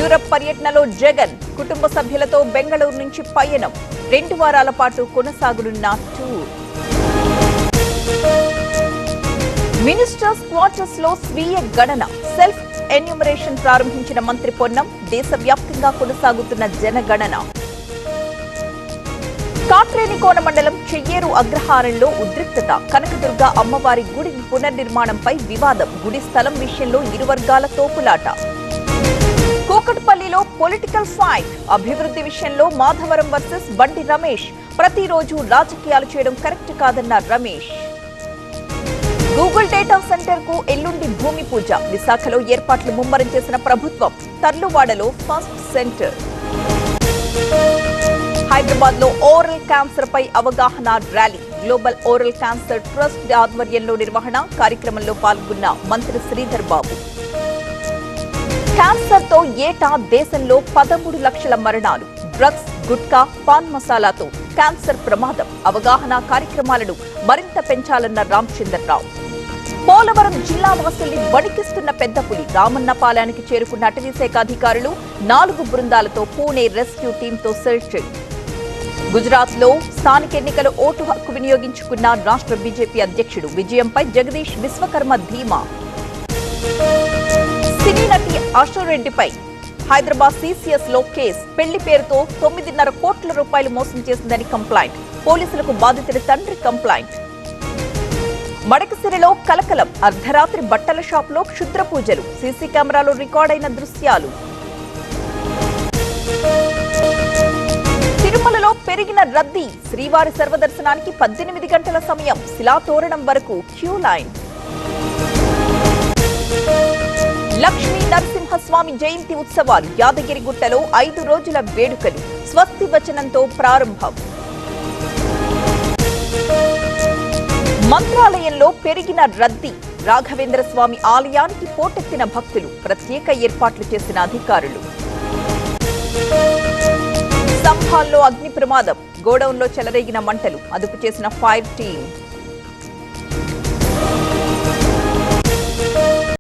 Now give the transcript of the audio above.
Europe పర్యటనలో జగన్ కుటుంబ సభ్యులతో బెంగళూరు నుంచి పయనం 2 వారాల పాటు కొనసాగనున్న టూర్. మినిస్టర్స్ క్వార్టర్స్ లో స్వీయ గణన సెల్ఫ్ ఎన్యూమరేషన్ ప్రారంభించిన మంత్రి పొన్నం. దేశవ్యాప్తంగా కొనసాగుతున్న జనగణన. కాట్రేనికోన మండలం చెయ్యేరు అగ్రహారంలో ఉద్రిక్తత. కనకదుర్గ అమ్మవారి గుడి పునర్నిర్మాణంపై వివాదం. గుడి స్థలం విషయంలో ఇరు వర్గాల తోపులాట. కూకట్పల్లిలో పొలిటికల్ ఫైట్. అభివృద్ధి విషయంలో మాధవరం వర్సెస్ బండి రమేష్. ప్రతిరోజు రాజకీయాలు చేయడం కరెక్ట్ కాదన్న రమేష్. గూగుల్ డేటా సెంటర్ కు ఎల్లుండి భూమి పూజ. విశాఖలో ఏర్పాట్లు ముమ్మరం చేసిన ప్రభుత్వం. తర్లువాడలో ఫస్ట్ సెంటర్. హైదరాబాద్ లో ఓరల్ క్యాన్సర్ పై అవగాహన rally. Global oral cancer trust ఆధ్వర్యంలో నిర్వహణ. కార్యక్రమంలో పాల్గొన్న మంత్రి శ్రీధర్ బాబు. క్యాన్సర్ తో ఏటా దేశంలో 13 లక్షల మరణాలు. డ్రగ్స్, గుట్కా, పాన్ మసాలాతో క్యాన్సర్ ప్రమాదం. అవగాహన కార్యక్రమాలను మరింత పెంచాలన్న రామచంద్రరావు. పోలవరం జిల్లా వాసుల్ని వణికిస్తున్న పెద్ద పులి. రామన్నపాలెనికి చేరుకున్న అటవీశాఖ అధికారులు. 4 బృందాలతో పూణే రెస్క్యూ టీంతో సెర్చింగ్. గుజరాత్ లో స్థానిక ఎన్నికల ఓటు హక్కు వినియోగించుకున్న రాష్ట్ర బీజేపీ అధ్యక్షుడు. విజయంపై జగదీష్ విశ్వకర్మ ధీమా. సినీ నటి అశోరెడ్డిపై హైదరాబాద్ సీసీఎస్ లో కేసు. పెళ్లి పేరుతో 9.5 కోట్ల రూపాయలు మోసం చేసిందని కంప్లైంట్. పోలీసులకు బాధితుడి తండ్రి కంప్లైంట్. మడకసిరిలో కలకలం. అర్ధరాత్రి బట్టల షాపులో క్షుద్ర పూజలు. సీసీ కెమెరాలో రికార్డైన దృశ్యాలు. తిరుమలలో పెరిగిన రద్దీ. శ్రీవారి సర్వదర్శనానికి 18 గంటల సమయం. శిలాతోరణం వరకు క్యూ లైన్. లక్ష్మీ నరసింహస్వామి జయంతి ఉత్సవాలు. యాదగిరిగుట్టలో 5 రోజుల వేడుకలు. స్వస్తి వచనంతో ప్రారంభం. మంత్రాలయంలో పెరిగిన రద్దీ. రాఘవేంద్ర స్వామి ఆలయానికి పోటెత్తిన భక్తులు. ప్రత్యేక ఏర్పాట్లు చేసిన అధికారులు. సంభాల్లో అగ్ని ప్రమాదం. గోడౌన్లో చెలరేగిన మంటలు. అదుపు చేసిన ఫైర్ టీం.